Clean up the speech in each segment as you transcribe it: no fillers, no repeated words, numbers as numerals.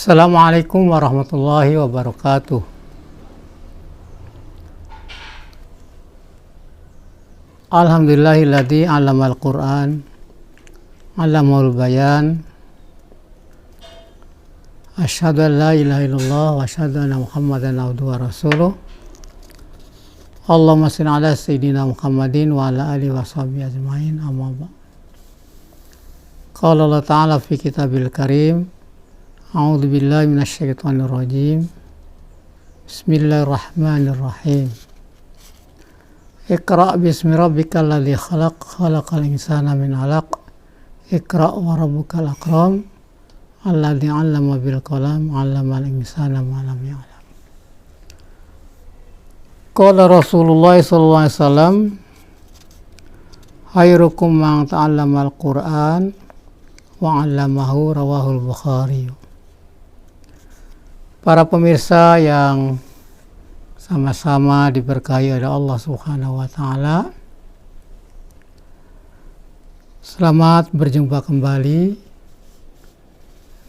Assalamualaikum warahmatullahi wabarakatuh. Alhamdulillahilladzi 'allamal Qur'an, 'allamahul bayan. Asyhadu an la ilaha illallah wa asyhadu anna Muhammadan abduhu wa rasuluh. Allahumma shalli ala sayyidina Muhammadin wa ala alihi wa sahbihi ajmain. Amma ba'd. Qala Allah Ta'ala fi kitabil karim, a'udzu billahi minasyaitonir rajim. Bismillahirrahmanirrahim. Iqra' bismi rabbikal ladzi khalaq, khalaqal insana min 'alaq. Iqra' wa rabbukal akram, alladzi 'allama bil qalam, 'allamal insana ma lam ya'lam. Qala Rasulullah sallallahu alaihi wasallam, khairukum man ta'allamal Qur'an wa 'allamahu, rawahul Bukhari. Para pemirsa yang sama-sama diberkahi oleh Allah Subhanahu wa taala, selamat berjumpa kembali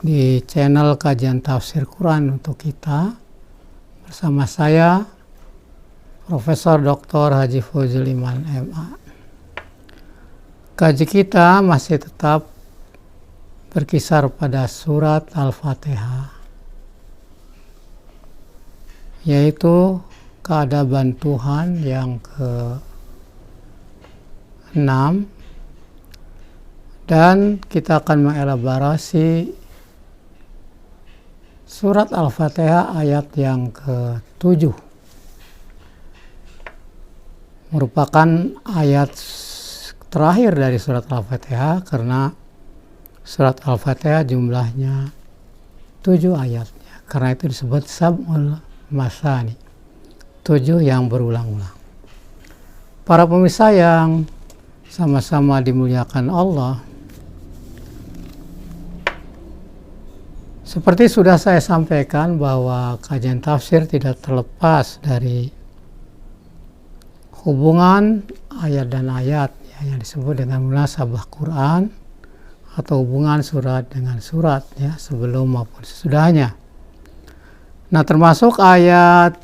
di channel kajian tafsir Quran untuk kita bersama saya Profesor Dr. Haji Fauzul Iman MA. Kaji kita masih tetap berkisar pada surat Al-Fatihah, yaitu keadaban Tuhan yang ke-6, dan kita akan mengelaborasi surat Al-Fatihah ayat yang ke-7, merupakan ayat terakhir dari surat Al-Fatihah karena surat Al-Fatihah jumlahnya 7 ayatnya, karena itu disebut sab'ul masani, 7 yang berulang-ulang. Para pemirsa yang sama-sama dimuliakan Allah, seperti sudah saya sampaikan bahwa kajian tafsir tidak terlepas dari hubungan ayat dan ayat yang disebut dengan munasabah Quran atau hubungan surat dengan surat, sebelum maupun sesudahnya. Nah, termasuk ayat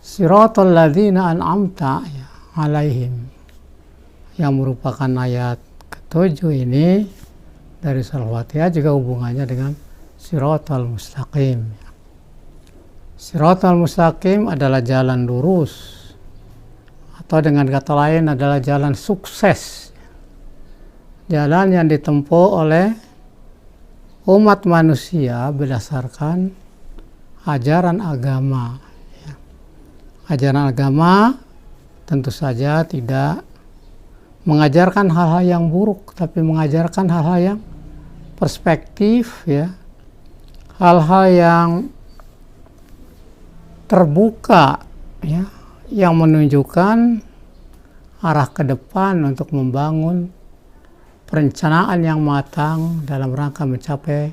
Siratal ladzina an'amta alaihim, yang merupakan ayat ke-7 ini dari surah Al-Fatihah, juga hubungannya dengan Siratal Mustaqim. Siratal Mustaqim adalah jalan lurus, atau dengan kata lain adalah jalan sukses, jalan yang ditempuh oleh umat manusia berdasarkan ajaran agama. Ajaran agama tentu saja tidak mengajarkan hal-hal yang buruk, tapi mengajarkan hal-hal yang perspektif, hal-hal yang terbuka, yang menunjukkan arah ke depan untuk membangun perencanaan yang matang dalam rangka mencapai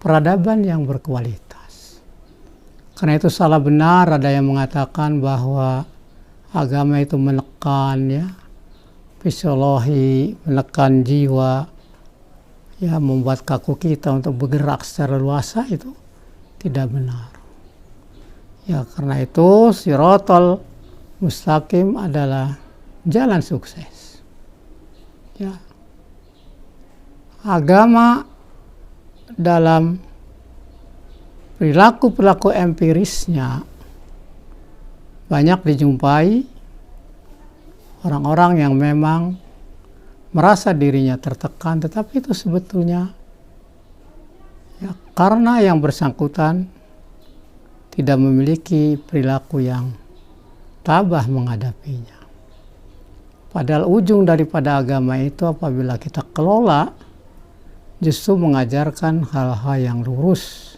peradaban yang berkualitas. Karena itu salah benar ada yang mengatakan bahwa agama itu menekan, fisiologi, menekan jiwa, membuat kaku kita untuk bergerak secara luasa. Itu tidak benar. Karena itu Siratal Mustaqim adalah jalan sukses. Agama dalam perilaku empirisnya banyak dijumpai orang-orang yang memang merasa dirinya tertekan, tetapi itu sebetulnya karena yang bersangkutan tidak memiliki perilaku yang tabah menghadapinya. Padahal ujung daripada agama itu apabila kita kelola, justru mengajarkan hal-hal yang lurus,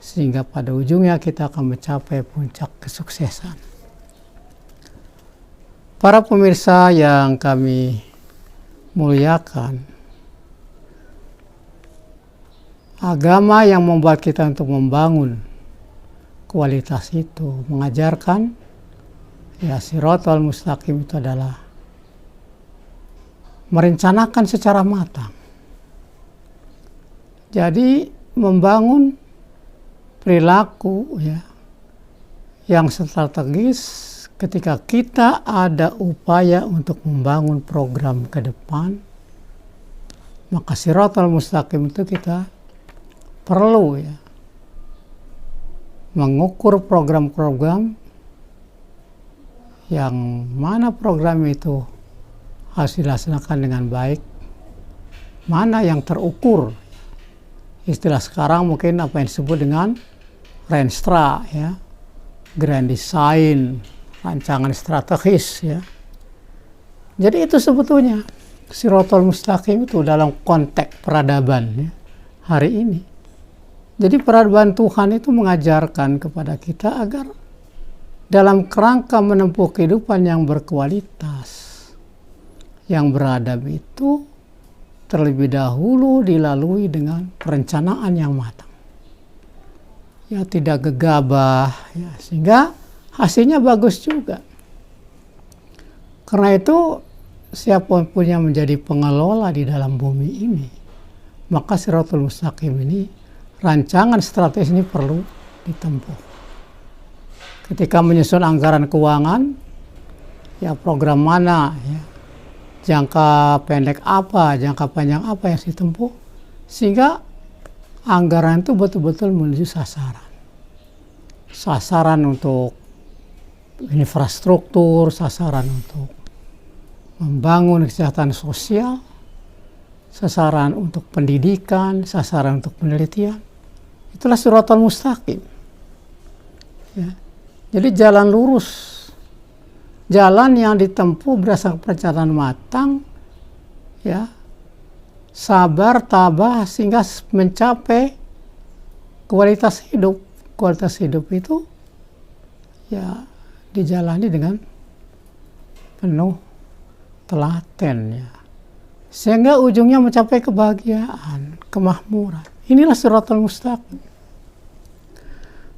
sehingga pada ujungnya kita akan mencapai puncak kesuksesan. Para pemirsa yang kami muliakan, agama yang membuat kita untuk membangun kualitas itu mengajarkan Siratal Mustaqim itu adalah merencanakan secara matang. Jadi membangun perilaku ya yang strategis ketika kita ada upaya untuk membangun program ke depan, maka Shiratal Mustaqim itu kita perlu ya mengukur program-program yang mana program itu harus dilaksanakan dengan baik, mana yang terukur. Istilah sekarang mungkin apa yang disebut dengan Renstra ya, grand design, rancangan strategis ya. Jadi itu sebetulnya Shiratal Mustaqim itu dalam konteks peradaban ya, hari ini. Jadi peradaban Tuhan itu mengajarkan kepada kita agar dalam kerangka menempuh kehidupan yang berkualitas, yang beradab itu terlebih dahulu dilalui dengan perencanaan yang matang. Ya, tidak gegabah, ya, sehingga hasilnya bagus juga. Karena itu, siapapun yang menjadi pengelola di dalam bumi ini, maka Shiratal Mustaqim ini, rancangan strategis ini perlu ditempuh. Ketika menyusun anggaran keuangan, ya program mana, ya, jangka pendek apa, jangka panjang apa yang ditempuh, sehingga anggaran itu betul-betul menuju sasaran. Sasaran untuk infrastruktur, sasaran untuk membangun kesejahteraan sosial, sasaran untuk pendidikan, sasaran untuk penelitian. Itulah Shiratal Mustaqim. Ya. Jadi jalan lurus, jalan yang ditempuh berdasarkan perencanaan matang, ya, sabar, tabah, sehingga mencapai kualitas hidup. Kualitas hidup itu ya dijalani dengan penuh telaten ya, sehingga ujungnya mencapai kebahagiaan, kemakmuran. Inilah Shiratal Mustaqim.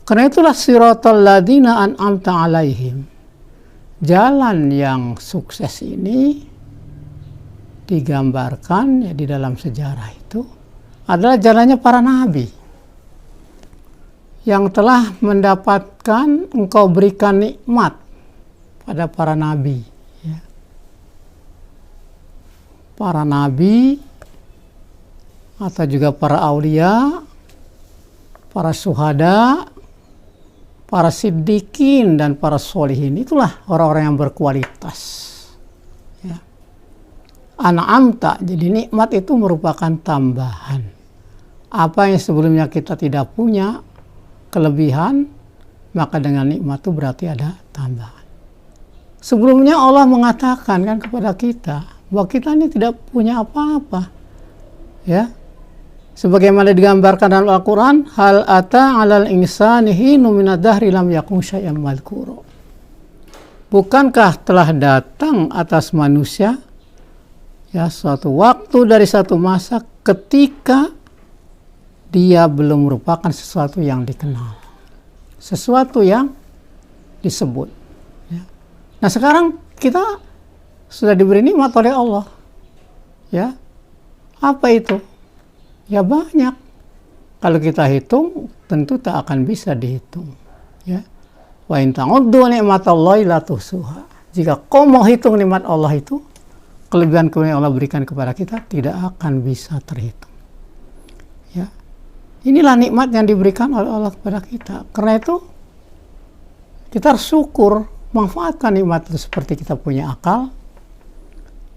Karena itulah Shiratal ladzina an'amta alaihim. Jalan yang sukses ini digambarkan ya di dalam sejarah itu adalah jalannya para nabi yang telah mendapatkan engkau berikan nikmat pada para nabi ya. Para nabi atau juga para aulia, para syuhada, para siddiqin dan para sholihin, itulah orang-orang yang berkualitas ya. An'amta, jadi nikmat itu merupakan tambahan. Apa yang sebelumnya kita tidak punya kelebihan, maka dengan nikmat itu berarti ada tambahan. Sebelumnya Allah mengatakan kan kepada kita bahwa kita ini tidak punya apa-apa ya. Sebagaimana digambarkan dalam Al-Quran, hal ata 'alal insani hinu minad dahri lam yakun syai'an madhkura. Bukankah telah datang atas manusia ya suatu waktu dari satu masa ketika dia belum merupakan sesuatu yang dikenal, sesuatu yang disebut ya. Nah sekarang kita sudah diberi nikmat oleh Allah ya. Apa itu? Ya banyak. Kalau kita hitung tentu tak akan bisa dihitung ya. Wa in ta'uddu ni'matallahi la tuhsuha. Jika kau mau hitung nikmat Allah itu, kelebihan-kelebihan yang Allah berikan kepada kita tidak akan bisa terhitung ya. Inilah nikmat yang diberikan oleh Allah kepada kita. Karena itu kita harus syukur, manfaatkan nikmat itu seperti kita punya akal,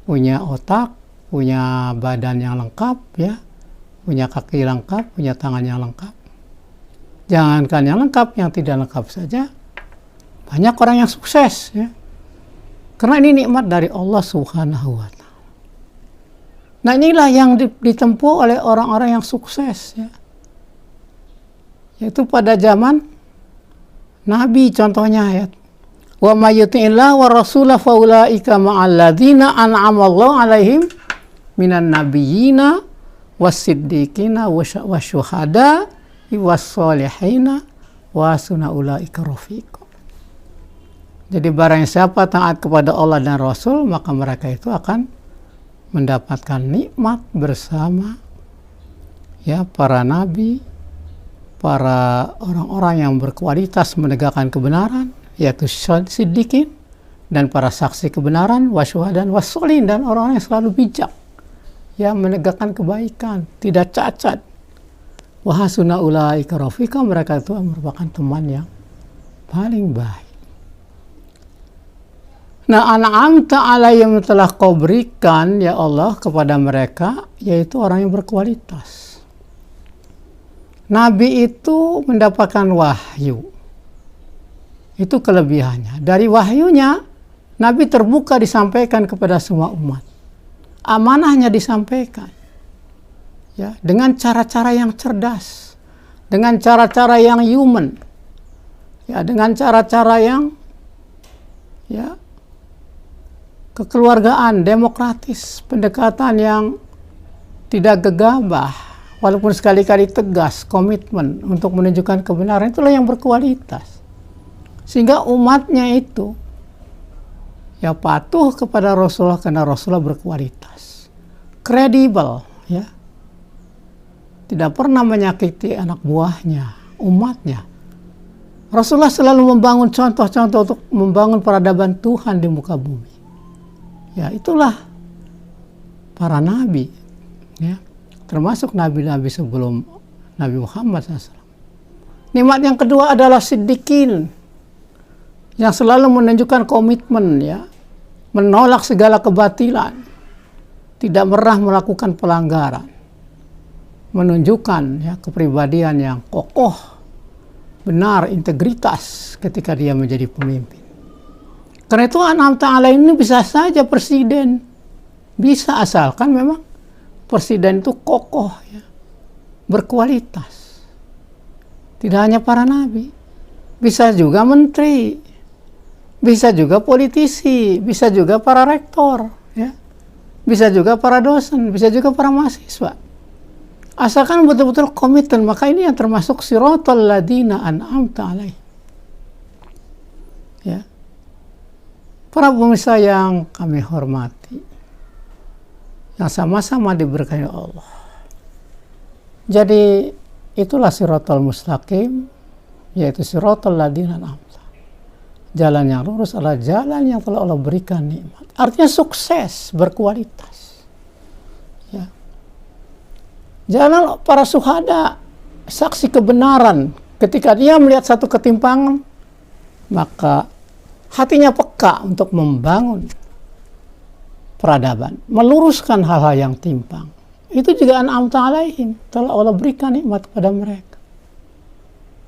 punya otak, punya badan yang lengkap ya, punya kaki lengkap, punya tangan yang lengkap. Jangankan yang lengkap, yang tidak lengkap saja banyak orang yang sukses ya. Karena ini nikmat dari Allah Subhanahu wa ta'ala. Nah inilah yang ditempuh oleh orang-orang yang sukses ya. Yaitu pada zaman Nabi contohnya ya. Wa may yuti'illah wa rasulah fa ulaika ma'al ladzina an'ama Allahu 'alaihim minan nabiyyina was-siddiqina wasyuhada was-solihina wa hasuna ulaika rafiqa. Jadi barang siapa taat kepada Allah dan Rasul, maka mereka itu akan mendapatkan nikmat bersama ya para nabi, para orang-orang yang berkualitas menegakkan kebenaran, yaitu siddiqin, dan para saksi kebenaran, wasyuhadan wasolin, dan orang-orang yang selalu bijak, yang menegakkan kebaikan, tidak cacat. Wahasuna ulaika rafiqa, mereka itu merupakan teman yang paling baik. Nah, an'amta alaihim, telah kau berikan ya Allah kepada mereka, yaitu orang yang berkualitas. Nabi itu mendapatkan wahyu. Itu kelebihannya. Dari wahyunya, Nabi terbuka disampaikan kepada semua umat. Amanahnya disampaikan. Ya, dengan cara-cara yang cerdas. Dengan cara-cara yang human. Ya, dengan cara-cara yang kekeluargaan, demokratis, pendekatan yang tidak gegabah, walaupun sekali-kali tegas, komitmen untuk menunjukkan kebenaran, itulah yang berkualitas. Sehingga umatnya itu ya patuh kepada Rasulullah karena Rasulullah berkualitas, kredibel, ya, tidak pernah menyakiti anak buahnya, umatnya. Rasulullah selalu membangun contoh-contoh untuk membangun peradaban Tuhan di muka bumi. Ya, itulah para nabi, ya, termasuk nabi-nabi sebelum Nabi Muhammad SAW. Nikmat yang kedua adalah siddiqin, yang selalu menunjukkan komitmen, ya, menolak segala kebatilan, tidak pernah melakukan pelanggaran, menunjukkan ya kepribadian yang kokoh, benar, integritas ketika dia menjadi pemimpin. Karena itu an'amta alaihim ini bisa saja presiden, bisa, asalkan memang presiden itu kokoh, ya, berkualitas. Tidak hanya para nabi, bisa juga menteri, bisa juga politisi, bisa juga para rektor, ya, bisa juga para dosen, bisa juga para mahasiswa. Asalkan betul-betul komitmen, maka ini yang termasuk siratal ladina an'amta alaihim. Ya. Para pemirsa yang kami hormati, yang sama-sama diberkahi Allah. Jadi itulah siratal mustaqim, yaitu siratal ladina an'amta. Jalan yang lurus adalah jalan yang telah Allah berikan nikmat. Artinya sukses, berkualitas. Ya. Jalan para syuhada, saksi kebenaran. Ketika dia melihat satu ketimpangan, maka hatinya peka untuk membangun peradaban, meluruskan hal-hal yang timpang. Itu juga an'amta alaihim, telah Allah berikan nikmat kepada mereka.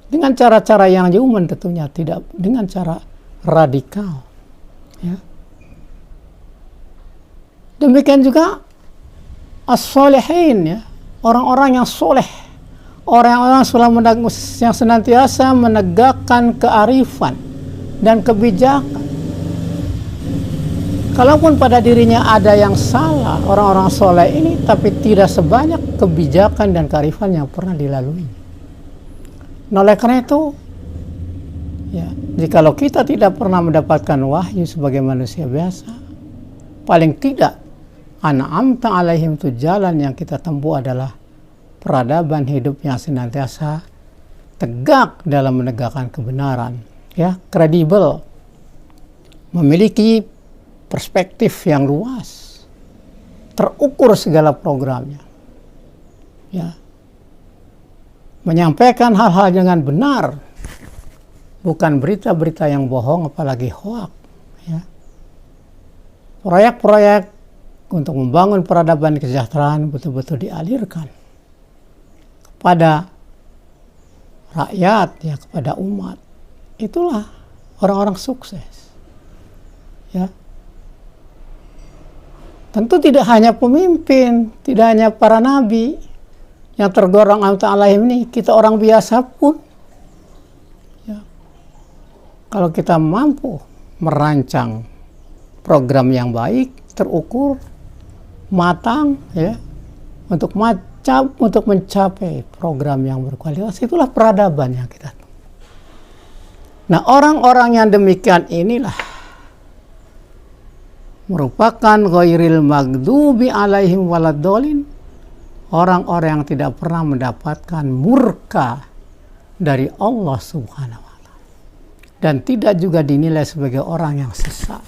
Dengan cara-cara yang human tentunya, tidak dengan cara radikal. Ya. Demikian juga as-solihin, ya, orang-orang yang soleh, orang-orang yang senantiasa menegakkan kearifan dan kebijakan. Kalaupun pada dirinya ada yang salah, orang-orang soleh ini, tapi tidak sebanyak kebijakan dan kearifan yang pernah dilalui. Nah, oleh karena itu, ya, jikalau kita tidak pernah mendapatkan wahyu sebagai manusia biasa, paling tidak an'amta alaihim, itu jalan yang kita tempuh adalah peradaban hidup yang senantiasa tegak dalam menegakkan kebenaran, ya, kredibel, memiliki perspektif yang luas, terukur segala programnya, ya, menyampaikan hal-hal dengan benar, bukan berita-berita yang bohong, apalagi hoak, ya. Proyek-proyek untuk membangun peradaban kesejahteraan betul-betul dialirkan kepada rakyat, ya, kepada umat. Itulah orang-orang sukses, ya. Tentu tidak hanya pemimpin, tidak hanya para nabi yang tergolong an'amta alaihim ini, kita orang biasa pun, ya, kalau kita mampu merancang program yang baik, terukur, matang, ya, untuk mencapai program yang berkualitas, itulah peradaban yang kita. Nah, orang-orang yang demikian inilah merupakan ghairil maghdubi alaihim waladdallin, orang-orang yang tidak pernah mendapatkan murka dari Allah Subhanahu wa Ta'ala, dan tidak juga dinilai sebagai orang yang sesat.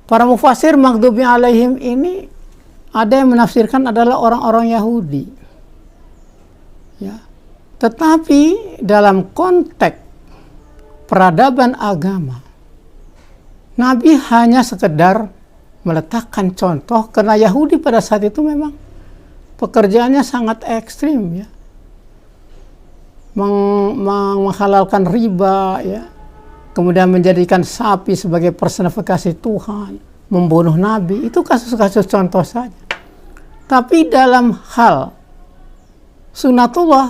Para mufasir maghdubi alaihim ini ada yang menafsirkan adalah orang-orang Yahudi. Ya. Tetapi dalam konteks peradaban agama, Nabi hanya sekedar meletakkan contoh, karena Yahudi pada saat itu memang pekerjaannya sangat ekstrim, ya, menghalalkan riba, ya, kemudian menjadikan sapi sebagai personifikasi Tuhan, membunuh Nabi. Itu kasus-kasus contoh saja. Tapi dalam hal sunatullah,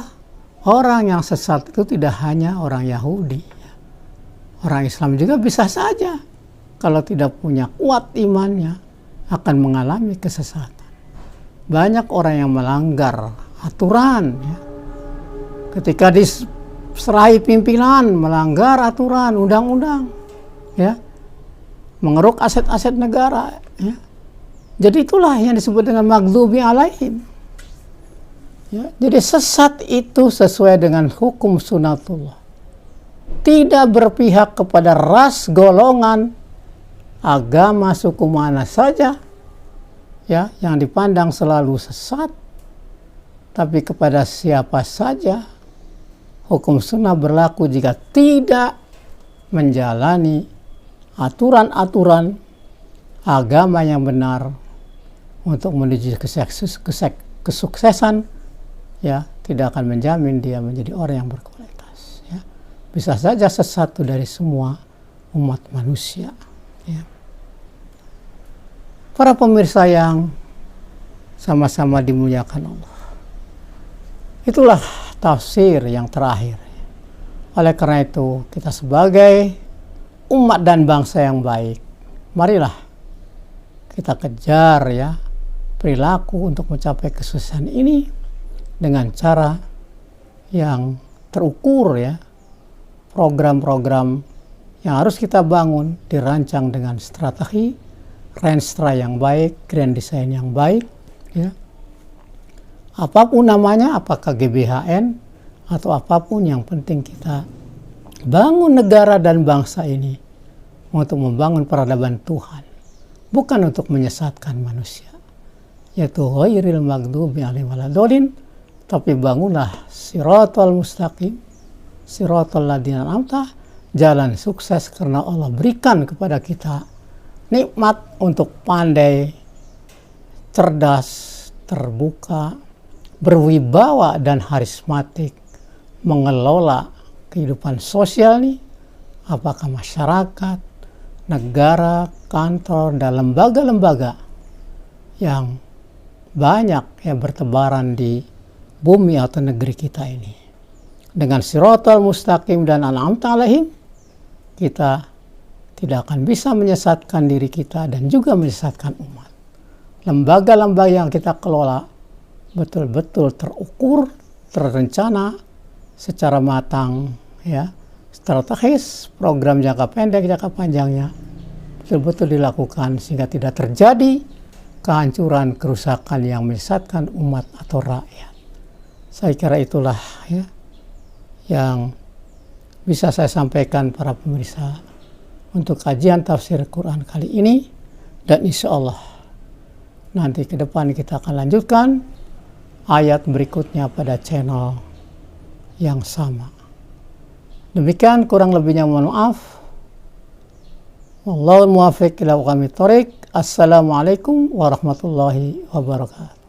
orang yang sesat itu tidak hanya orang Yahudi, ya. Orang Islam juga bisa saja, kalau tidak punya kuat imannya, akan mengalami kesesatan. Banyak orang yang melanggar aturan, ya. Ketika diserahi pimpinan, melanggar aturan, undang-undang, ya, mengeruk aset-aset negara, ya. Jadi itulah yang disebut dengan maghdubi alaihim. Ya, jadi sesat itu sesuai dengan hukum sunatullah. Tidak berpihak kepada ras, golongan, agama, suku mana saja, ya, yang dipandang selalu sesat. Tapi kepada siapa saja hukum sunnah berlaku jika tidak menjalani aturan-aturan agama yang benar untuk menuju kesuksesan, ya, tidak akan menjamin dia menjadi orang yang berkualitas, ya. Bisa saja sesat dari semua umat manusia, ya. Para pemirsa yang sama-sama dimuliakan Allah, itulah tafsir yang terakhir. Oleh karena itu, kita sebagai umat dan bangsa yang baik, marilah kita kejar, ya, perilaku untuk mencapai kesuksesan ini dengan cara yang terukur, ya. Program-program yang harus kita bangun dirancang dengan strategi, renstra yang baik, grand design yang baik, ya. Apapun namanya, apakah GBHN atau apapun, yang penting kita bangun negara dan bangsa ini untuk membangun peradaban Tuhan, bukan untuk menyesatkan manusia, yaitu ghairil maghdubi alaihim waladhdallin. Tapi bangunlah siratal mustaqim, siratal ladzina an'amta, jalan sukses, karena Allah berikan kepada kita nikmat untuk pandai, cerdas, terbuka, berwibawa dan harismatik mengelola kehidupan sosial nih, apakah masyarakat, negara, kantor, dan lembaga-lembaga yang banyak yang bertebaran di bumi atau negeri kita ini. Dengan siratal mustaqim dan an'amta alaihim, kita tidak akan bisa menyesatkan diri kita dan juga menyesatkan umat. Lembaga-lembaga yang kita kelola betul-betul terukur, terencana secara matang, ya, strategis, program jangka pendek, jangka panjangnya betul-betul dilakukan sehingga tidak terjadi kehancuran, kerusakan yang menyesatkan umat atau rakyat. Saya kira itulah, ya, yang bisa saya sampaikan para pemirsa untuk kajian tafsir Quran kali ini, dan insya Allah nanti ke depan kita akan lanjutkan ayat berikutnya pada channel yang sama. Demikian, kurang lebihnya mohon maaf. Wallahul muwaffiq ila aqwamit thoriq. Assalamualaikum warahmatullahi wabarakatuh.